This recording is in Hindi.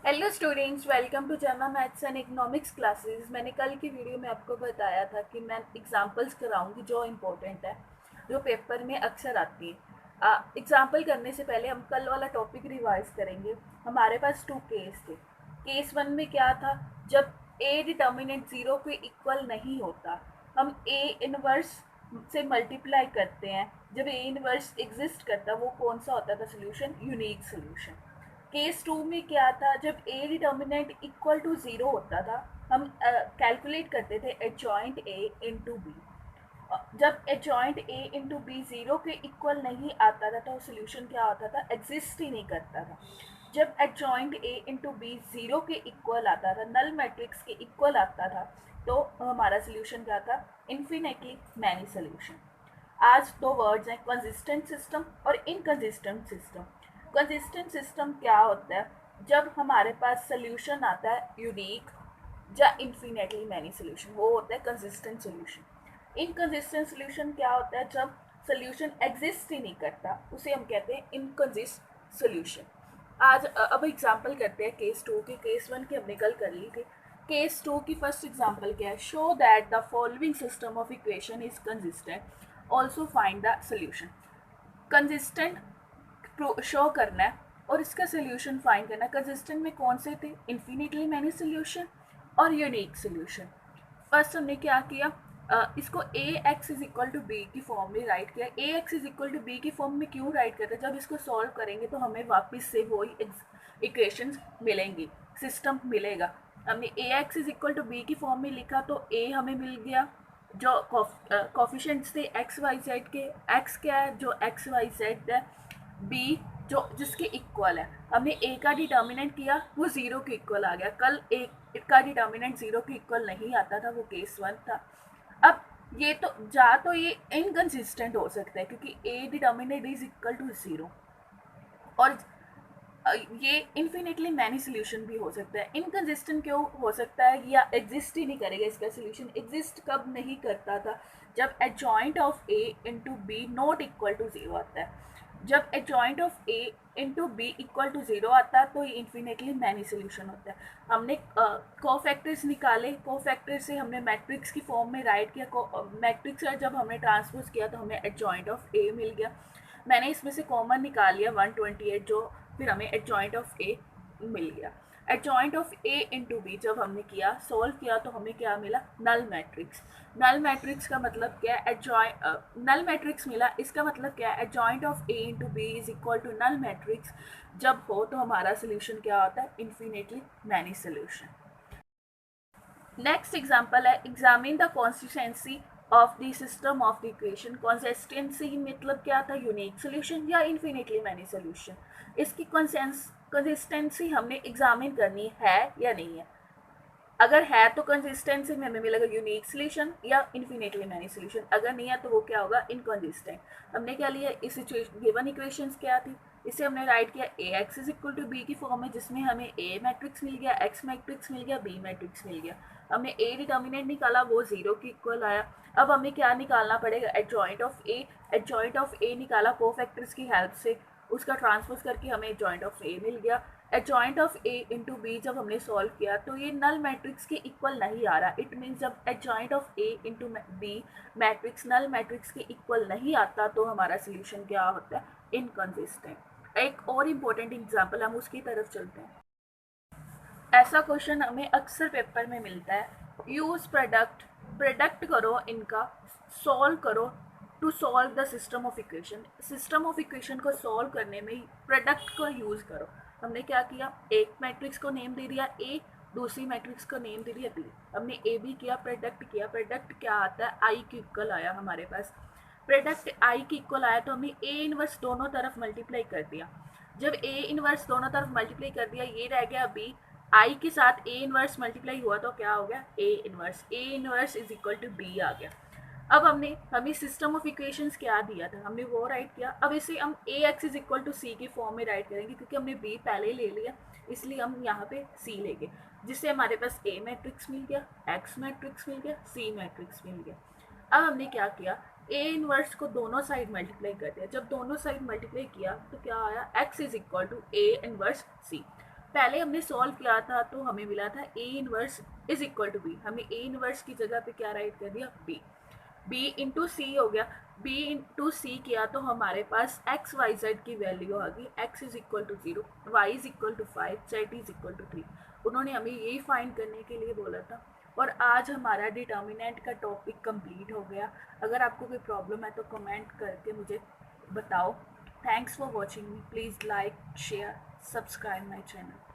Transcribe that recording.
हेलो स्टूडेंट्स, वेलकम टू जमा मैथ्स एंड इकोनॉमिक्स क्लासेस। मैंने कल की वीडियो में आपको बताया था कि मैं एग्जांपल्स कराऊंगी जो इम्पोर्टेंट है, जो पेपर में अक्सर आती है। एग्जांपल करने से पहले हम कल वाला टॉपिक रिवाइज करेंगे। हमारे पास टू केस थे। केस वन में क्या था? जब ए डिटर्मिनेंट ज़ीरो के इक्वल नहीं होता, हम ए इनवर्स से मल्टीप्लाई करते हैं। जब ए इनवर्स एग्जिस्ट करता, वो कौन सा होता था solution? Unique solution. Case two में क्या था? जब A determinant equal to zero होता था, हम कैलकुलेट करते थे एडजॉइंट ए इंटू बी। जब adjoint A into B zero के इक्वल नहीं आता था तो सोल्यूशन क्या होता था? एग्जिस्ट ही नहीं करता था। जब adjoint A into B zero के इक्वल आता था, नल मैट्रिक्स के इक्वल आता था, तो हमारा सोल्यूशन क्या था? Infinitely many solution. आज दो वर्ड्स हैं, कंसिस्टेंट सिस्टम और इनकंसिस्टेंट सिस्टम। कंसिस्टेंट सिस्टम क्या होता है? जब हमारे पास सोल्यूशन आता है यूनिक या इन्फिनेटली मैनी सोल्यूशन, वो होता है कंसिस्टेंट सोल्यूशन। इनकंसिस्टेंट सोल्यूशन क्या होता है? जब सोल्यूशन एग्जिस्ट ही नहीं करता, उसे हम कहते हैं इनकंसिस्ट सोल्यूशन। आज अब एग्जांपल करते हैं केस टू की। केस वन की हमने कल कर ली थी। केस टू की फर्स्ट एग्जांपल क्या है? Show that the following system of equation is consistent, also find the solution. Consistent show करना है और इसका सोल्यूशन फाइंड करना है। कंसिस्टेंट में कौन से थे? इन्फिनिटली मैनी सोल्यूशन और यूनिक सोल्यूशन। फर्स्ट हमने क्या किया? इसको A X is equal to B की फॉर्म में राइट किया। A X is equal to B की फॉर्म में क्यों राइट करते हैं? जब इसको सॉल्व करेंगे तो हमें वापस से वही इक्वेशंस मिलेंगी, सिस्टम मिलेगा। हमने A X is equal to B की फॉर्म में लिखा तो ए हमें मिल गया, जो कॉफिशेंट्स थे एक्स वाई जेड के। एक्स क्या है? जो एक्स वाई जेड है। बी जो जिसके इक्वल है। हमने ए का डिटर्मिनेंट किया, वो ज़ीरो के इक्वल आ गया। कल ए का डिटर्मिनेंट ज़ीरो के इक्वल नहीं आता था, वो केस वन था। अब ये तो ये इनकंसिस्टेंट हो सकता है क्योंकि A determinant is equal to zero, और ये इन्फिनिटली मैनी सोल्यूशन भी हो सकता है। इनकंसिस्टेंट क्यों हो सकता है? या एग्जिस्ट ही नहीं करेगा इसका सोल्यूशन। एग्जिस्ट कब नहीं करता था? जब adjoint of A into B not equal to zero आता है। जब adjoint of A into B equal to zero आता है तो ये इन्फिनिटली मैनी सोल्यूशन होता है। हमने कोफैक्टर्स निकाले, कोफैक्टर से हमने मैट्रिक्स की फॉर्म में राइट किया। मैट्रिक्स का जब हमने ट्रांसपोज किया तो हमें एडजॉइंट ऑफ ए मिल गया। मैंने इसमें से कॉमन निकाल लिया 128, जो फिर हमें एडजॉइंट ऑफ ए मिल गया। Adjoint of A into B जब हमने किया, सॉल्व किया, तो हमें क्या मिला? Null matrix. नल मैट्रिक्स का मतलब क्या है? नल मैट्रिक्स मिला। इसका मतलब क्या है? Adjoint of A into B is equal to null matrix. जब हो तो हमारा सोल्यूशन क्या होता है? Infinitely many solution. Next example है, examine the consistency of the system of the equation. Consistency मतलब क्या था? यूनिक सोल्यूशन या इन्फिनिटली मैनी सोल्यूशन। इसकी कंसिस्टेंसी हमने एग्जामिन करनी है या नहीं है। अगर है तो कंसिस्टेंसी में हमें मिलेगा यूनिक सोल्यूशन या इन्फिनिटली मैनी सोल्यूशन। अगर नहीं है तो वो क्या होगा? इनकंसिस्टेंट। हमने क्या लिया? इस गिवन इक्वेशंस क्या थी? इसे हमने राइट किया A X is equal to B की फॉर्म में, जिसमें हमें ए मैट्रिक्स मिल गया, एक्स मैट्रिक्स मिल गया, बी मैट्रिक्स मिल गया। हमने ए डिटर्मिनेंट निकाला, वो जीरो के इक्वल आया। अब हमें क्या निकालना पड़ेगा? Adjoint of A. Adjoint of A निकाला कोफैक्टर्स की हेल्प से, उसका ट्रांसपोज करके हमें एडजॉइंट ऑफ ए मिल गया। Adjoint of A into B जब हमने सॉल्व किया तो ये नल मैट्रिक्स के इक्वल नहीं आ रहा। इट मीन्स जब adjoint of A into B matrix null matrix के इक्वल नहीं आता तो हमारा सोल्यूशन क्या होता है? इनकंसिस्टेंट। एक और इम्पोर्टेंट एग्जाम्पल, हम उसकी तरफ चलते हैं। ऐसा क्वेश्चन हमें अक्सर पेपर में मिलता है। यूज प्रोडक्ट, प्रोडक्ट करो इनका, सॉल्व करो to solve the system of equation. System of equation को सॉल्व करने में प्रोडक्ट को यूज़ करो। हमने क्या किया? एक मैट्रिक्स को नेम दे दिया ए, दूसरी मैट्रिक्स को नेम दे दिया बी। हमने ए बी किया, प्रोडक्ट किया। प्रोडक्ट क्या आता है? आई की इक्वल आया हमारे पास। प्रोडक्ट आई की इक्वल आया तो हमने ए इनवर्स दोनों तरफ मल्टीप्लाई कर दिया। जब ए इनवर्स दोनों तरफ मल्टीप्लाई कर दिया, ये रह गया बी। आई के साथ ए इनवर्स मल्टीप्लाई हुआ तो क्या हो गया? A inverse. A inverse is equal to B आ गया। अब हमें सिस्टम ऑफ इक्वेशंस क्या दिया था, हमने वो राइट किया। अब इसे हम ए एक्स इज इक्वल टू सी की फॉर्म में राइट करेंगे, क्योंकि हमने बी पहले ले लिया, इसलिए हम यहाँ पे सी लेंगे, जिससे हमारे पास ए मैट्रिक्स मिल गया, एक्स मैट्रिक्स मिल गया, सी मैट्रिक्स मिल गया। अब हमने क्या किया? ए इनवर्स को दोनों साइड मल्टीप्लाई कर दिया। जब दोनों साइड मल्टीप्लाई किया तो क्या आया? X is equal to A inverse C. पहले हमने सॉल्व किया था तो हमें मिला था A inverse is equal to B, हमने ए इनवर्स की जगह पे क्या राइट कर दिया, बी। बी इंटू सी हो गया, बी इंटू सी किया तो हमारे पास एक्स वाई जेड की वैल्यू आ गई, X is equal to 0, Y is equal to 5, Z is equal to 3। उन्होंने हमें यही फाइंड करने के लिए बोला था। और आज हमारा डिटर्मिनेंट का टॉपिक कंप्लीट हो गया। अगर आपको कोई प्रॉब्लम है तो कमेंट करके मुझे बताओ। Thanks for watching me, please like share subscribe my channel.